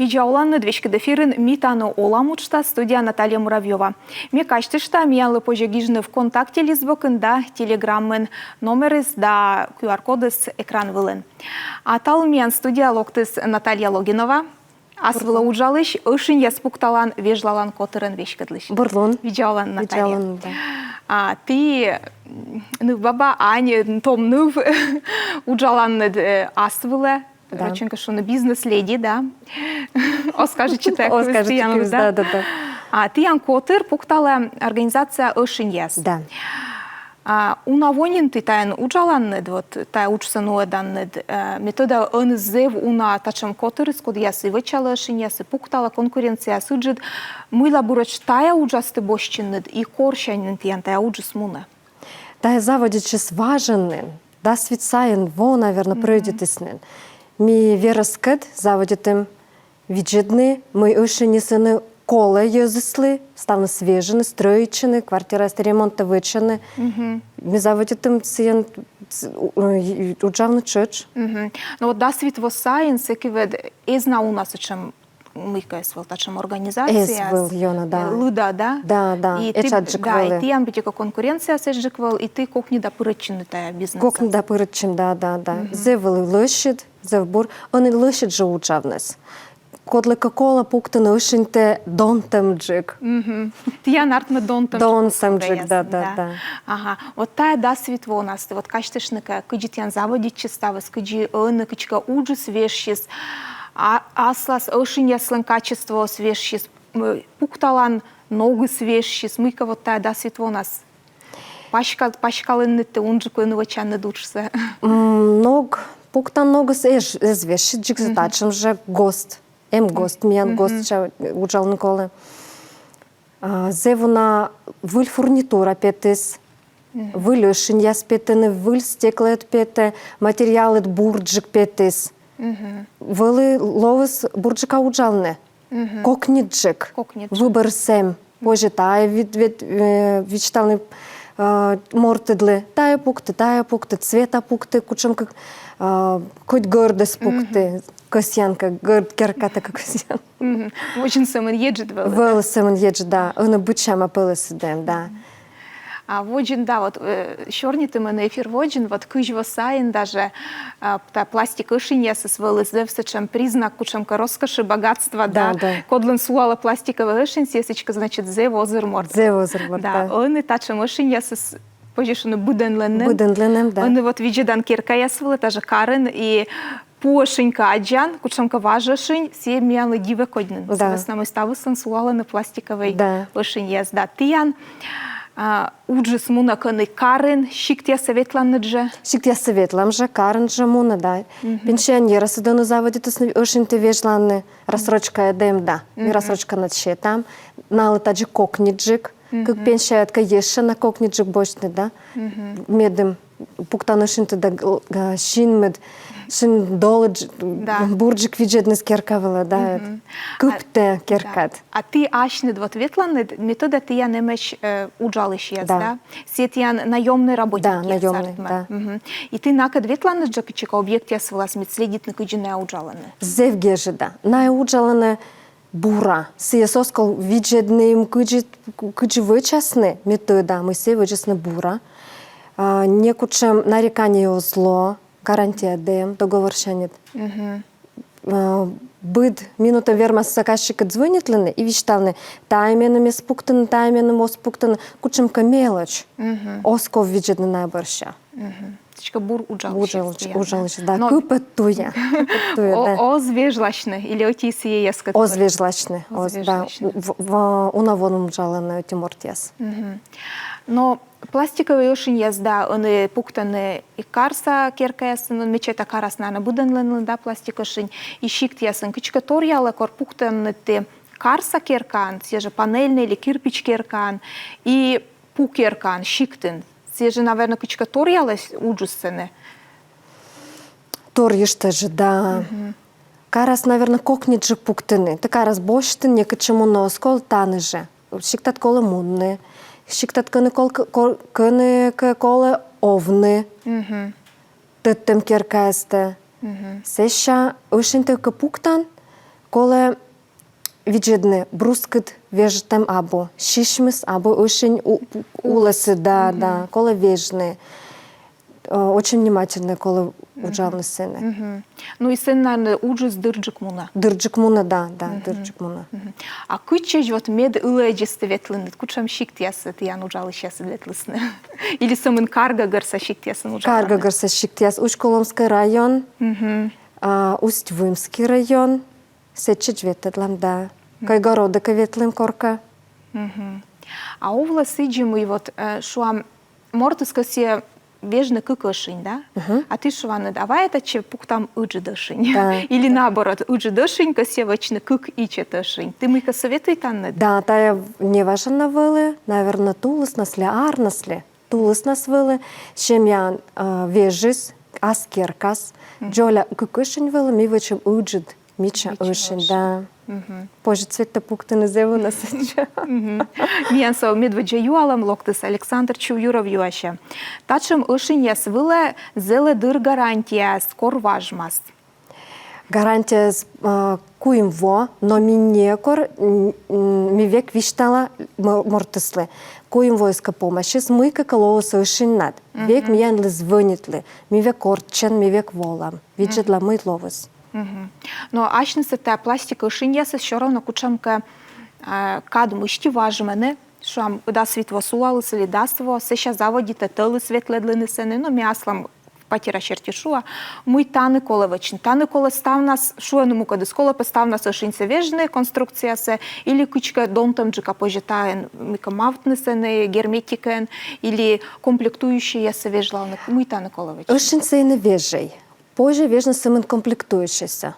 Видеоланны двечкедефирин митаны оламучта студия Наталья Муравьева. Ме качтышта миянлы пожегижны ВКонтакте лизбокында телеграммын номерис да QR-кодыс экран вылын. Атал миян студия локтыс Наталья Логинова. Асвыла уджалыш, ышын яспукталан вежлалан котырын вешкедлыш. Бурлун. Видеолан Наталья. Видеолан, да. Ты ныв баба Ани том ныв уджаланны асвыла. Да. Роченко, что на бизнес-леди, да? Оскажите так, да, да. А ты анкотер пуктала организация Ошиньяс. Да. Унавонин ты тайн уджаланнед, вот тай учся ноэданнед, метода онзев уна тачам котер, скод ясы вычала Ошиньяс, и пуктала конкуренция суджит, мыла бурач тая уджасты бощиннед, и коршанин тиян тая уджас муна. Тая заводичес важеннен, да свицаен, во, наверное, пройдетеснен. Ми вераскет заводитым виджедны, мы ушенесены колы езысли, ставны свежены, строичены, квартира ремонта вычены. Ми заводитым циен уджавны чеч. Ну вот да свит во сайенс, экивед, изна у нас чем мыка свел тачем организация. Эсвел йона, да. Луда, да? Да. И ты, да, и ты амбитика конкуренция сежиквал, и ты кокни да пырычины тая бизнес. Кокни да пырычим, да. Зевели лышит, зевбур, он и лышит же уджавнес. Кодлика кола пуктаны ушинте донтем джик. Тия нартме донтем. Донтем джик, да. Ага, вот тая да свитво у нас, вот качтышника, кыджит ян заводить чиставас, кыджи ына, кычка уджус вешшис, аслас ошиньяслын качество свешшис, пукталан ногы свешшис, мыка вот тая да свитво у нас. Пашкалынны ты унджиклыны вачанны душса. Ног, пуктан ногы свешшит джик затачем же гост. Гост, миян гост уджалны колы. Зевуна выль фурнитура петис, выль ошиньяс петены, выль стеклет пете, материалет бурджик петис. Вылы ловыс бурджика уджалны. Кокниджик. Выбор сем. Позже тая вичталны мортедлы. Тая пукты, цвета пукты, кучем как хоть гордость пукты. Косянка, керката косян. Очень самый еджит был. Вел самый еджит, да. Он обучаем апелласидем, да. А воджин, да, вот щорните мене ефір воджин, вот кыжва сайен даже та пластика шиньясы свелы чем признак кучемка роскоши, богатства, да. Кодлен суала пластиковая шин, сесечка, значит, зе возерморт. Да, он и тачем шиньясы позже буденленем, да. Он вот виджедан кирка ясвела, даже Карен и Пошенька аджан, кучемка важашень, все миянлы диве коднен. Да. С нами ставы сенсуала на пластиковой шиньяс, да. Тиян уджис муна каны Карен, щиктя советлан дже. Щиктя советлан же, Карен же муна, да. Пенсионера сюда заводит, очень ты вежланы, рассрочка эдем, да. И рассрочка над щетом, налыта же кокниджик, как пенсионерка ешься на кокниджик бочный, да. Медем, пуктаны шинты да шинмед, шин долыдж, бурджик виджетный скеркавела, да. Купте керкат. А ты ашнед вот ветланы, метода ты я немеш уджалыш яз, да? Сет я наемный работник. Да, наемный, да. И ты накад ветланы джакичика объект я свласмит следит на кыджине уджаланы. Зевгежи, да. На уджаланы бура. Сиесоскал виджетный кыджи вычасны метода, мы се вычасны бура. Некучем нарекание зло, гарантия дэм, договор шанет. Быд минута верма с заказчика звонитлены и вещталны тайменами спуктаны, тайменами оспуктаны, кучемка мелочь. Осков виджетны найборща. Тичка бур уджалыш, да. Купетуя. Озвежлачны или отиси ескат. Озвежлачны, да. Унавоном жаланы эти мортьяс. Но пластиковые ошин язда, они пуктаны и карса керкаясын, он мечета карас нана буденленлен, да, пластик ошин, и щикт ясын, кичка торьяла кор пуктаны ты карса керкан, те же панельный или кирпич керкан, и пук керкан, щиктын, те же, наверное, кичка торьяла уджусены. Торьишь же, да. Карас, наверное, кокниджик пуктыны, ты карас боштын, некачему носкол таны же, щиктат колы мунны. Щиктат кыны колы овны, тыттым керкайсты. Сеша ушинты капуктан, Коли віджидне брускит вежтем або шишмис, або очень улесы, да, коли вежне. Очень внимательно, коли уджавне сини. Ну і син, наверное, уджус дырджик муна. Дырджик муна, да, дырджик муна. А куча вот мед ылэджисты ветлыны, кучам шикт ясы, ты ян уджалы щасы ветлысны. Или самын карга гарса шикт ясын уджалы. Карга гарса шикт яс, Усть-Коломский район, Усть-Вымский район, сечич ветедлам, да. Кайгородыка ветлым корка. А овла сиджим и вот шуам мортыска се вежны кыкышынь, да? А ты шуваны давай это че пуктам ыджидышынь. Да. Или наоборот, ыджидышынь касе вачны кык ичетышынь. Ты мыка советуй танны? Да, тая не важна вили, наверное, тулыс насле, арнасле. Тулыс нас вили, чем я вежис, аскеркас, джоля кыкышынь вили, ми вачым ыджид, мича ышынь, да. Позже цвета пукты назову нас. Миян сау медведжа юалам локтыс Александр Чуюров юаша. Тачым ышынь яс виле зеле дыр гарантия скор важмас. Гарантия куимво, но минекор ми век виштала мортыслы. Куимво иска помощи, смыка колоуса ышынь над. Век миян ли звонитли, ми век орчен, ми век волам. Виджетла мыть ловыс. Но ачнысы та пластика ышынь ясы все равно кучамка кадму ишти важмены, шам да свитво сулалыс или даство, сеща заводите тылы светледлины сены, но мяслам патира чертишуа, муй таны коле вачн. Таны коле став нас шуеному кады скола постав нас ышынь се вежны конструкция се, или кучка донтам джика пожитаен мика мавтны сены, герметикен, или комплектующие се вежлавны, муй таны коле вачн. Ышынь се и не вежей. Позже вежно самын комплектующийся.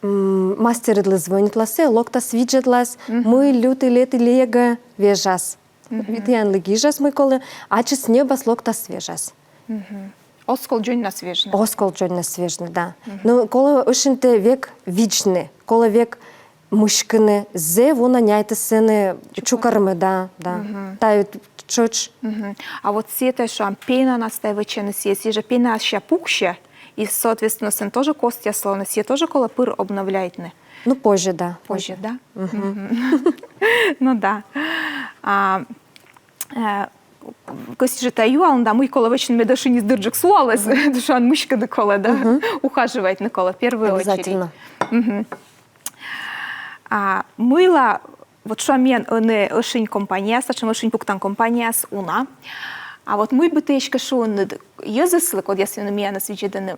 Мастеридлы звонит ласе, локтас виджетлас, мы люты леты лега вежас. Витян легижас мы колы, а чес небас локтас вежас. Оскол джонь нас вежны. Оскол джонь нас вежны, да. Но коли ышынте век вичны, коли век мушкины, зе вона няйты сыны чукармы, да. Тают чоч. А вот сета шам пена настаивает съесть, же пена ща пукща, и, соответственно, сын тоже кости слона, все тоже кола пыр обновляет. Ну, позже, да. Позже, да? Ну, да. Кости же таю, а он да, мы кола очень медоши не сдырджик суалась, душан мышка до кола, да, ухаживает на кола, в первую очередь. Обязательно. Мыла вот шамен не ышынь компания, сачем ышынь пуктан компания с уна. А вот мы бы течка шон языслы, код если на меня на свечеданы,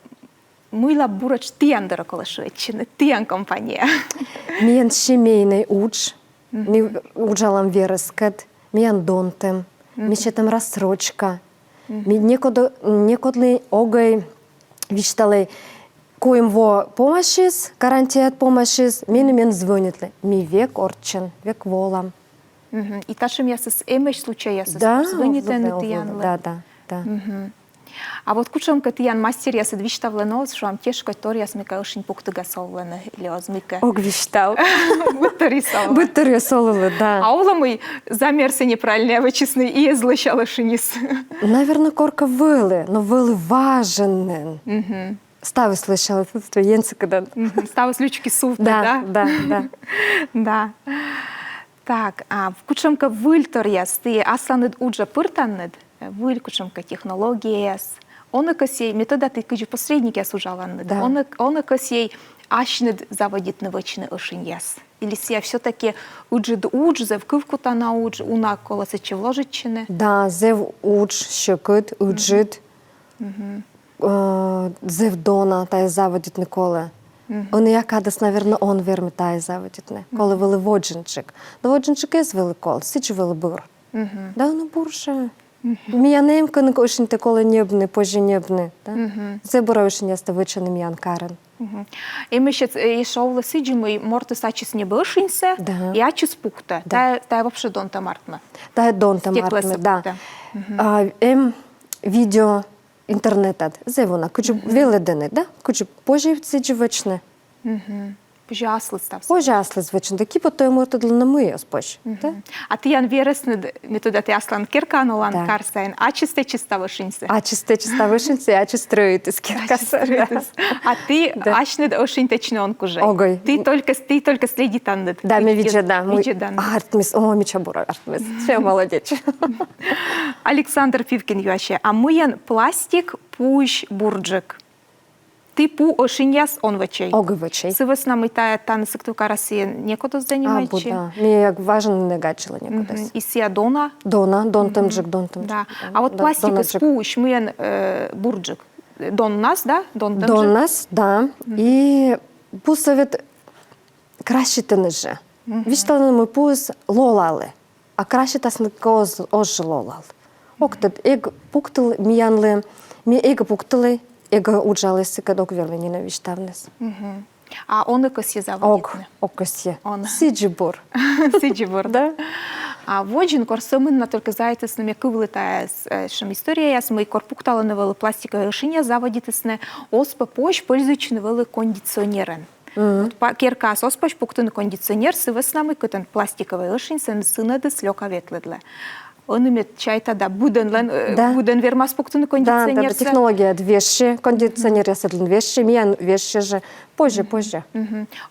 мыла бурач тиандера кола шведчины, тиан компания. Мен семейный уч, ми уджалам верескат, мен донтем, ми четам рассрочка, ми некодли огай вишталей, коим во помощис, гарантия от помощис, мен звонитли, ми век орчен, век волам. И ташим я с эмеш случая с Да, звоните на тиан. да. А вот кучам катиян мастер я с двиштавлено, что am тяжко тор я смека очень пукты гасовлено или озмика. Огвиштал. Будто рисовала. Будто рисовала, да. А ола мой замерся неправильно, вычестный и злощала шинис. Наверное, корка вылы, но вылы важен. Ставы слышала, это енцы когда. Ставы с лючки суфта, да? Да. Да. Так, а в кучамка выльтор яс, ты асланед уджа пыртаннед, выль кучамка технология яс. Он косей метода ты кучу посредники яс ужаланнед. Он косей ашнед заводит навычный ошин яс. Или сия все-таки уджид зев кывкута на удж, уна колоса чевложичины. Да, зев удж, щекот, уджид. Зев дона, та заводит Николе. Он якадас, наверное, он верми тає заводітне. Коли вели водженчик. Ну, водженчик є великол, січ вели бур. Да, ну, бурше. Мія немка не кошень те коли небне, позже небне. Це буравишень я ставича міян карен. І ми ще шовли сиджимо, і морти сачіс не бишинься, і ачіс пукта. Та вообще донта мартме. Та донта мартме, да. Відео интернетът, зе вона, кучу веледене, да? Кучу позже сидживачне. Пожаслы стався. Пожасли, звичайно, такі потім можуть на ми споч. А ти ян віресне метода ти аслан кіркану лан Так. карсайн, а чиста вишинься. А чиста вишенці, а чи строїтись кіркаса. А ти Да. ачнед ошин течнонку же. Огой. Ти только следи там. Да, ми віджеда. Віджедан. Артміс, о, мічабура, Артміс. Все, молодець. Александр Пивкин юаще. А мыян пластик пуш бурджик. Ти пу ошиньяс он вачей. Оговичей. Сивес нам та насиктука Росія некуда Або, зданімаючи. да. Мені як важен не гачила нікудись. І сія дона. Дон темджик. Да. А вот пластик из пуш мыян бурджик. Дон нас, да? Дон До нас, да. І пусовет краще те не же. Вічтали ми пус лолали, а краще тас не коз ож лолал. Октед ег пуктил міянли, мі ег пуктили, ег уджалися кадок вірвеніна вічтавнес. А он якось є Ог, заводітне. окось є. Он. Сіджібур. Сиджибор. Да? А воджин корсоминна только зайтесне м'яки влетає шим історія яс ми корпуктали невели пластикове рішення заводітесне оспа пош пользуючи невели кондиціонерен. Керка оспаш пуктин кондиціонер сивес нами котен пластикове рішень сен синеде сльока ветледле. Он имеет чайта да буден вермас пуктин Да, кондиціонер. технологія вещи, кондиціонер я седлен вещи, міян вещи же позже.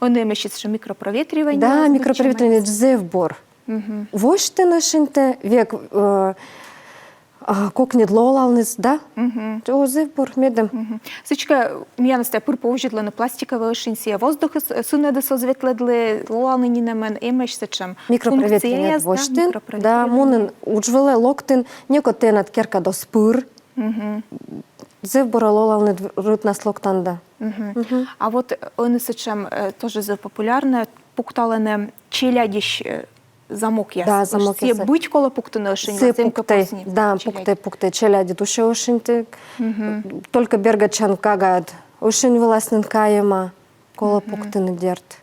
Он имеет ще мікропроветрювання. Да, мікропривітрення дзевбор. Вось ти нашинте век кокнет лолалнес, да? О, зевбор медем. Сичка м'яносте пир повжитлено пластикове ошинсія воздух сунеде созвітледли лолани немен емеш сечем. Мікропривітрення воштин, да, мунен уджвеле локтин, некотенат керка до спир. Зевбора лолалне рут нас локтанда. А вот они сечем тоже за популярне пукталене челядіш замок яс. Да, замок Є яс. будь коло пуктане ошиня. Це пукте, да, пукте, челяді душе ошинте. Только бергачан кагад, ошин власнен каема, коло пукте не дерт.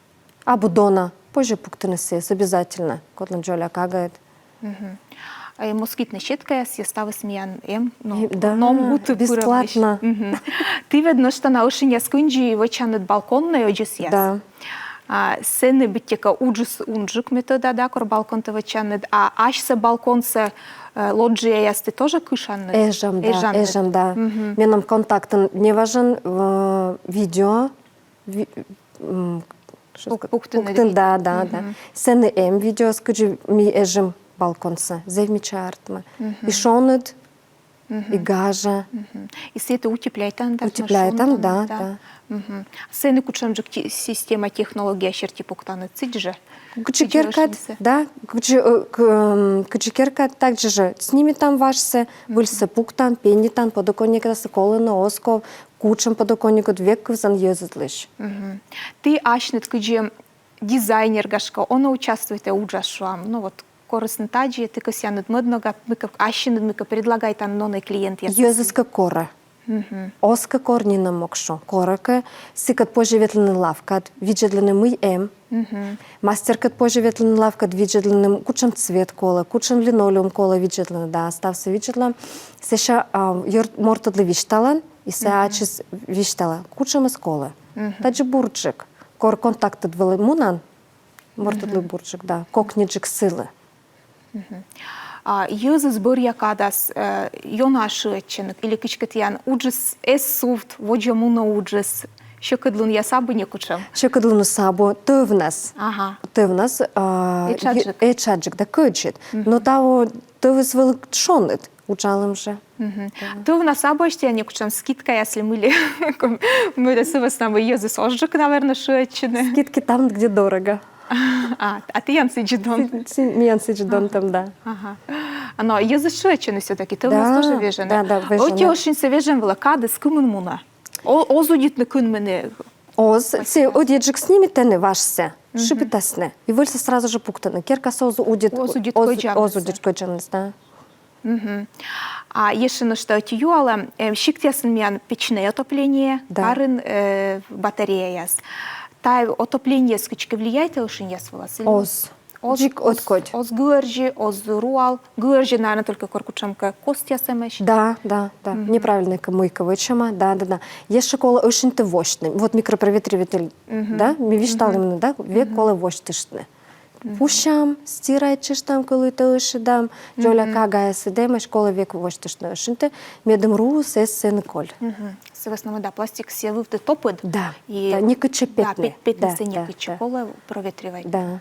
Або дона, позже пукте не сес, обязательно, котлен джоля кагад. Москітна щітка яс, я стави сміян Да, гути бесплатно. Ти видно, що на ошиня скунджі вичанет балкон на оджіс яс. Да. Сене биттяка уджус унджик метода, да, кор балкон те вичанет, а аж се балкон се лоджія яс, ти теж кишанет? Ежам, да. Менам контактен не важен видео, пуктен, да. Сене видео, скажи, ми ежем балконса, зевмича артма. И шонет, и гажа. И света утепляйтан, да? Утепляйтан, да. Сене кучамжик система технология шерти пуктаны цидже. Кучекеркат, да, кучекеркат также же. С ними там вашсе, выльсе пуктан, пенитан, подоконник колено, оско, кучам подоконникот веков зан езытлыш. Ты ашнет кыджи дизайнер гашка, она участвует в уджашуам, ну вот корисна таджи, ты косянет моднога, мы как ашнет, мы как предлагает анноный клиент. Езыска кора. Оска корнина мокшо. Корака, сикат поживетлены лавкат, виджедлены мый мастеркат поживетлены лавкат, виджедлены кучам цвет кола, кучам линолеум кола виджедлены, да, остався виджедлен. Сеша мортадлы вишталан, и сеачис виштала, кучам из кола. Таджи бурджик, кор контактат вели мунан, мортадлы бурджик, да, кокниджик силы. Езы сбор якадас йона шуетченок или кичкатьян уджис эссуфт воджамуна уджис щокадлун я сабы не кучам. Щокадлуну сабо тövnas. Ага. Тövnas ечаджик да көджит. Но того тövис велик шонит учалым же. То в нас або ще не кучам скидка, если мы досывас нам езы сожжик, наверное, шуетчены. Скидки там, где дорого. А ты ян сиджидон. Миян сиджидон там, да. Ага. Но езы шуетчены все-таки, ты у нас тоже вежены. Да, вежены. Оти очень се вежен влакады с кымын муна. Озудит на кын мене. Оз, си одеджик снимите не вашсе, шипитасне. И выльсе сразу же пуктаны. Керкас озудит көджаныс, да. А еще на что эти юала, щиктясын мян печное отопление, карын батарея яс. Та отопление скачка влияет, или уж не ясвалась? Оз. Джик откоть. Оз гыржи, оз руал. Гыржи, наверное, только коркучамка кост ясамеш. Да. Неправильно мойка вычама. Да. Есть школа очень ты вощный. Вот микропроветриватель, да? Мы виштал именно, да? Век колы вощтышны. Пушам, стирайчиш там, коли ты ышидам. Джоля кагая сидема, школа век вощтышны ышынты. Медом ру сессен коль. Севесному, да, пластик севы в топыд. Да, И, да, не кычепетны. Да, петницы не кычы, колы проветривай. Да.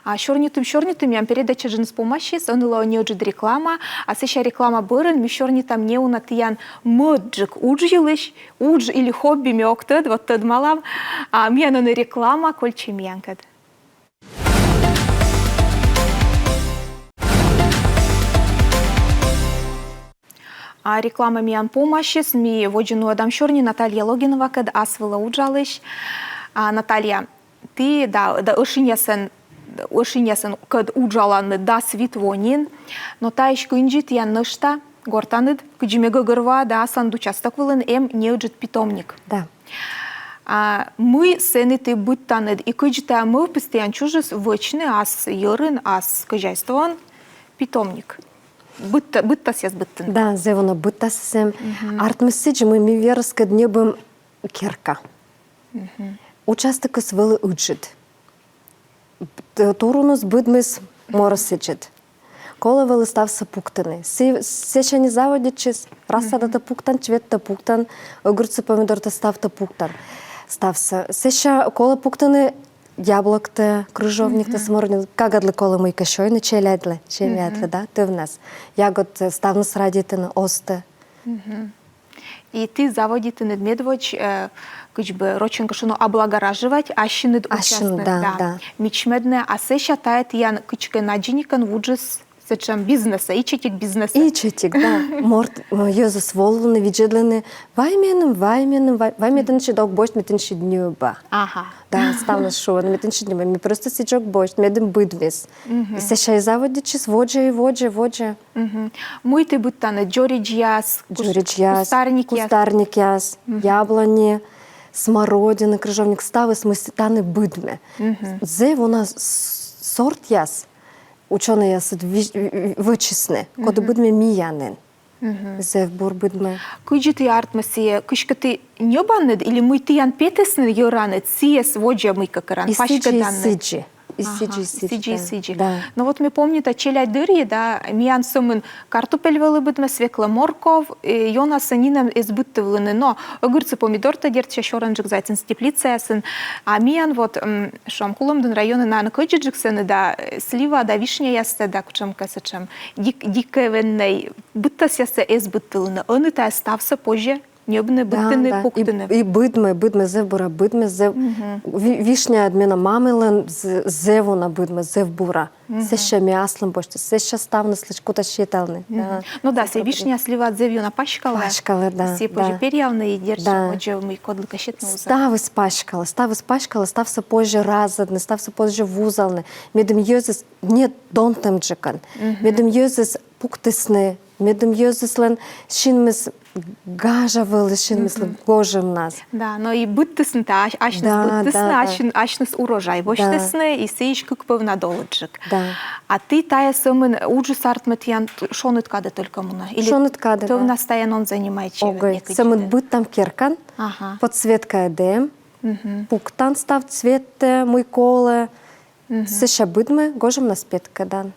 А шорнитым, я передача жен с помощи, сонила не уджит реклама, а сеща реклама бырын, ми шорнитам не унатыян мыджик уджилыш, удж или хобби ми октед, вот тед малам, а мияны реклама, кольче миянкад. А реклама миян помощи, СМИ воджину адам шорни Наталья Логинова, кад асвыла уджалыш. А Наталья, ты, да ошинясен кад уджаланы да свитвонин, но та иш кынжит я нышта, гортаныд, кыджимега гырва, да санду часток вылын, не уджит питомник. Да. Мы сены ты быть танед, и кыджита мы постоянно чужис вычны, ас йырын, ас кыжайствон, питомник. Бытта сяс быттын. Да, зевона бытта сем. Артмысыджи мы верска днебым керка. Участок свылы уджит. Турунус быдмыс моросыджит. Кола вылы ставса пуктаны. Сеща не заводичис, рассадата пуктан, чветта пуктан, огурцы помидорта ставта пуктан. Ставса. Сеща кола пуктаны, яблок-то, крыжовник-то, смородник. Кагадли кола мы кашойны, челядле, да, ты в нас. Ягод ставну срадитын, осты. И ты заводите недмедвоч, бы роченка шуно облагораживать, ащинед участник, да. Мичмедне, а сеща тает ян кычка наджиникан вуджис сечем бизнеса, ичетик бизнеса. Ичетик, да. Морт, йозус волны, виджедлины, вайменым, чедок бошт, метенши днюба. Ага. Да, ставно шо, метенши днюба, ми просто сиджок бошт, медем быдвес. Сеща и заводичис, воджа. Мой ты будтаны, джоридж яс, кустарник яс, яблони, смородина, крыжовник, ставы, смыситаны быдме. Зе у нас сорт яс, ученые ясыд вычисны, коды быдме миянен. Зе в бур быдме. Кыджи ты артмаси, кышка ты небаннед, или мы ты ян петесны йоранет, сиес воджа мы какаран, пашка даннед. Сиджи. Да. Но вот мы помним, что челядь дыри, да, миян сумын картопель вылыбыдме, свекла морков, йона санинам избыттывлыны, но огурцы помидор-то дерт еще оранжик зайцин степлица ясын, а миян вот шамкуломдын районы на кыджиджик сыны, да, слива, да, вишня ясты, да, кучам касачам, дикевенной, быттас ясты избыттывлыны, он это остався позже. Небны, быттыны, пуктыны. И быдме, зев бура, быдме, зев... Вишня адмена мамилен, зевона быдме, зев бура. Сеща мяслом бошты, сеща ставны слышкута щиталны. Ну да, се вишня слива от зевью на пашкала. Пашкала, да. Се позже перьявны и держи, позже мы кодлыка щитнулся. Ставы спашкала, стався позже разадны, стався позже вузалны. Медем йозис не донтем джекан. Медем йозис пуктысны, медем йозис лен шинмес гажа вылышинмес гожем нас. Да, но и быттысны-то, ашныс быттысны, ашныс урожай воштысны, и сейш как певна долоджик. Да. А ты тая сымын уджус артметьян шонут кады только муна? Шонут кады, да. Певна стаян он занимает чего? Огой, сымын быт там керкан, подсветка эдем, пуктан став цвет мой колы, сеща быдме, гожем на спетка дан.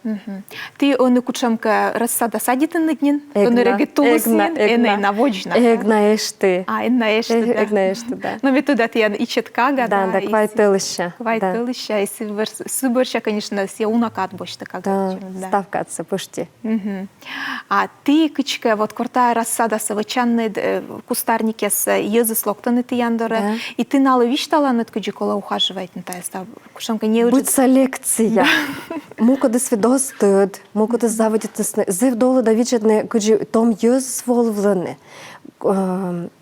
Ты он кучамка рассада садитын нытнин, он регетулыснин, эней наводжна. Эгнаешты. Эгнаешты, да. Но ведь туда ты ичеткага, да. Да, квайтылыща. Квайтылыща, и сыборща, конечно, все унакат бочта, как да, ставкаться, пушти. А ты, кычка, вот куртая рассада савычанны кустарники с езы слоктаны ты яндоре, и ты наловиштала над кычикола ухаживает на тая став, кушамка не уже. Лекція. Мука де свідоцтвують, мука де заводять, зев долу да вічетне, куджі том йоз сволвлене.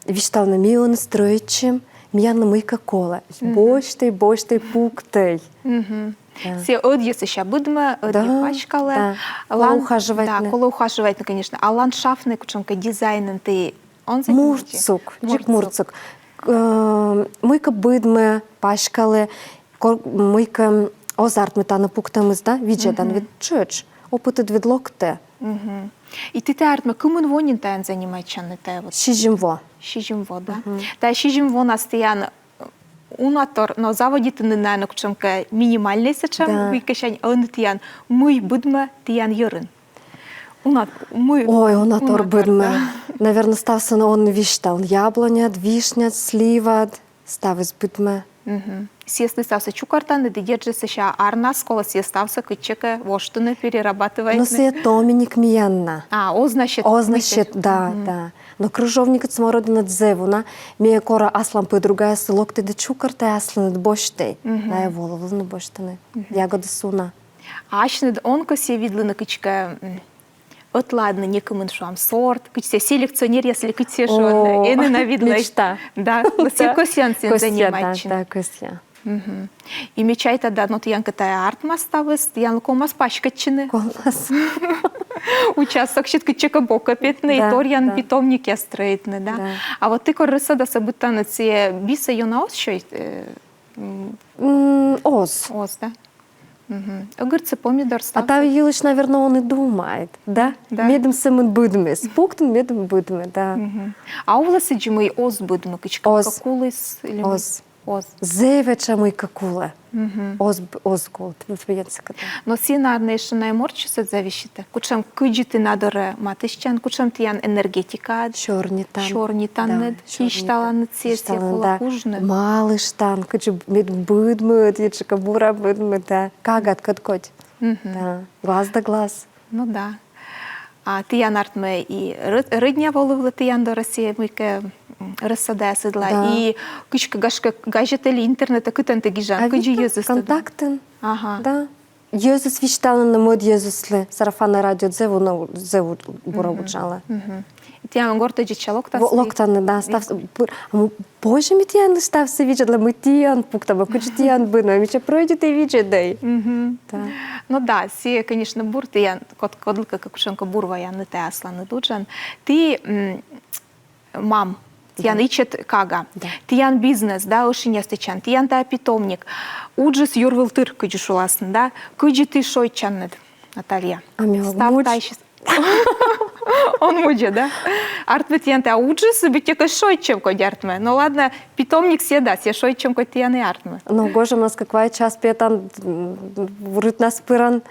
Віштав на міон строїчим, м'яна мийка кола. Бочтай, пуктей. Все одьесы ща будем, пачкалы. Кола ухаживать, конечно. А ландшафтный, кучонка, дизайном ты, он занимается? Мурцук. Мийка бидме, пачкали, мийка Озарт метана пуктамыз, да, виджедан від чöç. Опытыт від локте. И ты артма кымын вонин таян занимайчаны тая вот. Шижимво. Шижимво, да. Та шижимво настаян унатор, но заводитыны нанок чымка минимальный сечем, Да. выкашань, он тиян мый будма тиян йырын. Унат, мый. Ой, он атор унатор, быдме. да. Наверное, стався на он виштал. Яблонят, вишнят, сливат. Ставис быдме. Съесты стався чукартаны, дедержи сеща арна, скола съестався кычека воштыны перерабатывает. Но се томиник миянна. О, значит. О, значит, да, да. Но крыжовникът смородина дзевуна, мие кора аслан по другая селок, те да чукарта аслан от боштей. Да, е воловлы на боштане. Ягода суна. Ашнед онко се видлы на кычка отладно некому шуам сорт, кыч се селекционер, если кыч се шуан, эны навидлы. Мечта. Да, се косян сен занимать. Да, косья. И мечай тогда, ну, тиян катая артма ставыс, тиян лукомас пачкатчыны. Колмас. Участок щит кычека бока петны, и Да, торьян да. питомник я строитны, да. Да. А вот ты корыса да сабытаны це биса юнаос щой Оз. ос, да? Огурцы, помидор А став. та Юлич, наверное, он и думает, да? Да. Медом самым будме. Спуктен медом будме, да. А у власы джимы ос будмы, кычка Ос. какулыс или Оз. ос. Зевеча мой какула. Оз гол. Твоенцека. Но си нарнейши найморчусе завищите. Кучам кыджити надоре матищан, кучам тиян энергетика. Чорні там. Чорні таннед, хішталаннед сесія кулакужны. Малыш там, кычы мед будмы, ечка бура будмы, да. Кагат каткоть. Да. Глаз да глаз. Ну да. А тиян артме и рыдня волывлы тиян до России мыйке рассаде сыдла. Да. И кычка гашка гажетели интернета кытанты гижан, кыджи езысты. контактын. Ага. Да. Езус вишталын на мод Езуслы. Сарафанна радио зеву бура уджала. Тиян горта джичалок та Локтаны, да, стався. Боже, ми тиян стався віджадла, ми тиян пуктава, кучу тиян бина, ми ще пройдете віджадай. Да. Ну да, си, конечно, бур, тиян, кодлка, какушенко бурва, я не те асла не дуджан. Ти, мам, тиян ичет кага, Да. тиян бизнес, да, ошиня стечан, тиян та питомник, уджис юрвыл тыр кыджиш уласны, да, кыджи ты шойчаннед, Наталья. А мел Став муч. тайщис. Он муджа, да? Артме тиян та уджис, битека шойчем кодь артме. Ну ладно, питомник седа, се шойчем кодь тиян и артме. Ну, гоже, у нас каквай час петан, врут нас пыран,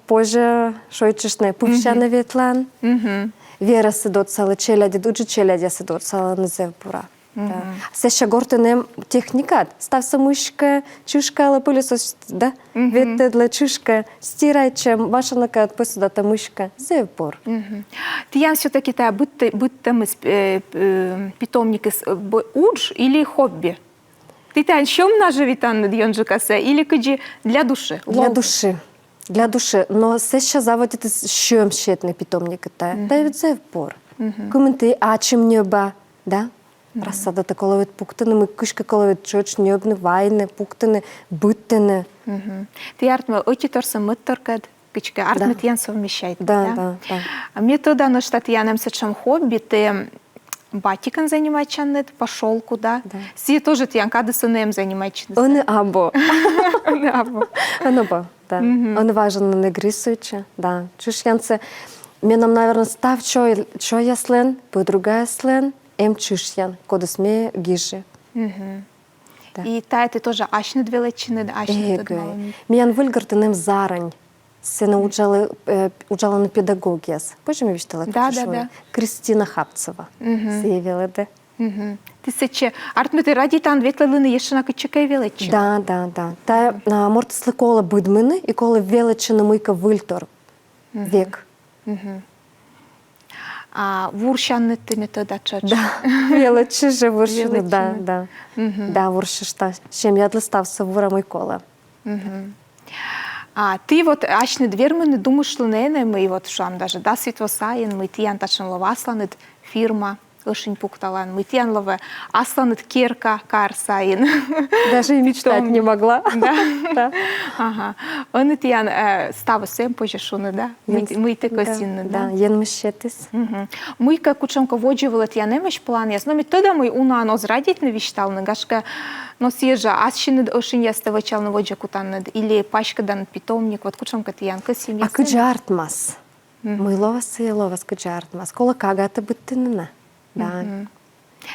позже шойчишне, пувщане ветлан. Вера сидот сала челяди, дуджи челяди сидот сала незев бура. Се ще гортенем техникат. Стався мишка, чушка, лапилісос, да? Відтедла чушка, стирайчем, ваша накат посудата мишка, зев бур. Тиян все-таки та быттам питомник удж или хобби? Ты таян щом наживитан дьонжикаса или кыджи для души? Для души. Для души. Но се ще заводити щом щетний питомник. Та від зев бур. Коменти, а чим ньоба, да? Розсадати коло від пуктини, кишки коло від чоч, ньобни, вайни, пуктини, биттини. Ты артме очиторса мытторкад, кычка артме Да. тиян совмещает. Да. А мне тогда, ну что тиян сечем хобби, ты батикан занимайчаннед, пошел куда. Да. Си тоже тиян кады сынем занимайчаннед. Они або. Да. Оно ба, да. Они важно не грисуючи, да. Чуш янце, менам, наверное, став чо яслен, по другая слен, чуш ян, кода смеє гіжи. Да. И та ты тоже ашнед величины, ашнед Егой. Миян вильгартинем зарань. Се научали на педагогияс. Боже ми віштала Да. Кристина Хапцева. Заявила, да. Ты сече, артме ты ради тан ветлелыны ешена кычка и величины. Да. Та мортисли кола бидмини і коли величина мийка вильтор. Век. А вуршанны ты метода чач. Да, величі же вуршина, Величина. да. Да, вуршишта. Ще м'ядли стався вура Микола. А ты вот ашны двермыны думаешь, что мы вот шам даже да светвосаен, мы тиян тачан лавасланет фирма, ышень пукталан. Мы тянловы асланет кирка карсаин. Даже и мечтать не могла. Да? Да. Ага. Он тян ставы сэм пожешуны, да? Мы ты косинны, да? Да, ен мщетис. Мы как ученка водживала тянемеш план, я знаю, тогда мы уна оно зрадить на вещтал, на гашка, но съезжа, а щины ошин я ставачал на воджа кутан, или пачка дан питомник, вот кученка тян, косим я. А куджартмас. Мы ловас и ловас куджартмас. Кола кагата быттынына. Да.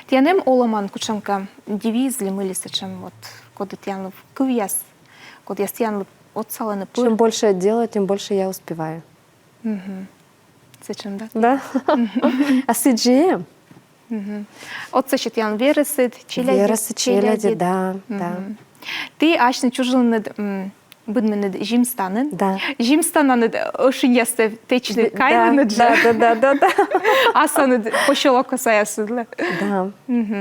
Тянем оламан кученка девиз ли мы лисачем, вот, коды тян кувьяс, код я тян от сала на пыль. Чем больше я делаю, тем больше я успеваю. Зачем, да? Да. А сиджием? От сачет ян вересит, челяди. Вересит, челяди, да, да. Ты аж не чужил над будмен жимстанен. Да. Жимстанен очень ясно течный кайла над да, аса над пощелок касаясыдлы. Да.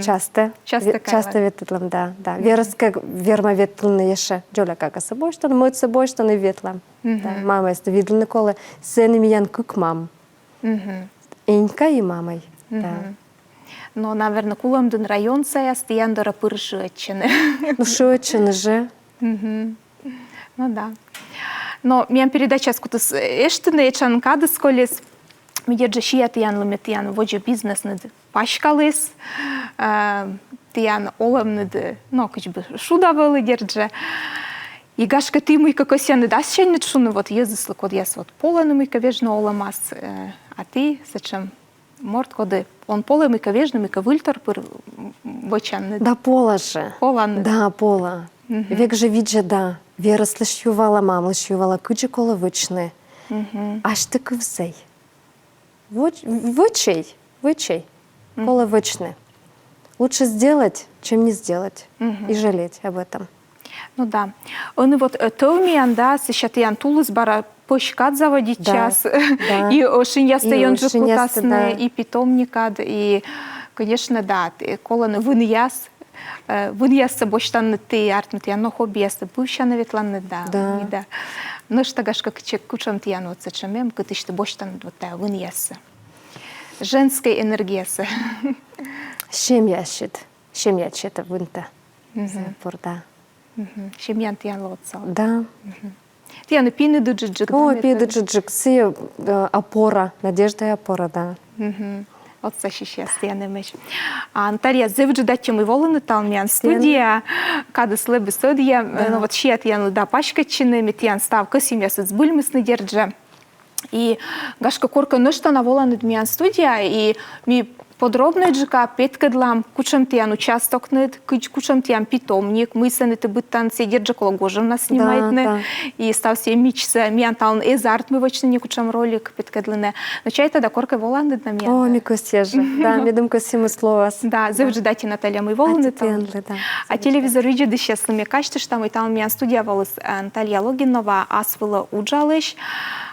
Часто. Часто Часто ветлам, да, да. Верска верма ветлны еше. Джоля как собой, что мы с собой, что не ветлам. Мама есть видел Никола, сын имян как мам. Инька и мамой. Да. Но, наверное, куламдын район саяс, яндора пыршуэтчины. Ну, шуэтчины же. Ну да. Но мен передача скутас эштыны эчан кадыс колес, медерджа шият янлы тиян воджа бизнес над пашкалес, тиян олам над, ну, кычбы шудавалы держа. И гашка ты мыйка косяны дасчайны чуны, вот езыслы код яс вот поланы мыйка вежно оламас, а ты зачем? Морд коды, он полы мыйка вежно мыйка выльтор пыр бочан. Да пола же. Поланы. Да, пола. Век же виджа, да. Вера слышювала, мам лышювала, кычи кола вычны. Аж так и взей. Вычей. Кола вычны. Лучше сделать, чем не сделать. И жалеть об этом. Ну да. Он вот томиан, да, сейчас ян тулус бара пошкат заводить час. Да. И очень ясно он же кутасны, да. и питомника, и, конечно, да, колоны выньяс. Выньяс боштан ты артнут яно хоббияс, бывшая ветланы, да. Да. Ну что гашка кучан тяну вот зачем, кытышты боштан вот та выньяс. Женская энергия. Семья чета вынта. Да. Семьян тян лотсал. Да. Тян пины дуджиджик. О, пины дуджиджик, все опора, надежда и опора, да. От сейчас тяны меч. Антария завжди дать мы волны талмян студия, когда слабы студия, ну вот щет ян да пачкачины, метян ставка семья с бульмысны держа. И гашка корка ношта на волны дмян студия, и ми подробно джика петкадлам кучам тян участок над кучам тян питомник, мы саны ты быттан сидержа кологожем нас снимает не, и став себе мичса мианталн эзарт мы вочно не кучам ролик петкадлине. Но чай тогда корка волны на меня. О, микосежа. Да, мне думка симы слова. Да, завжди дати Наталья мы волны там. А телевизор видит еще с нами качество, что мы там меня студиовалась Наталья Логинова, асвыла уджалыш.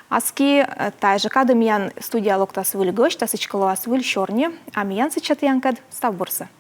Аски та же када миян студия локтас выль гош, тасычкала вас выль шорни, а миян сычат янкад став бурса.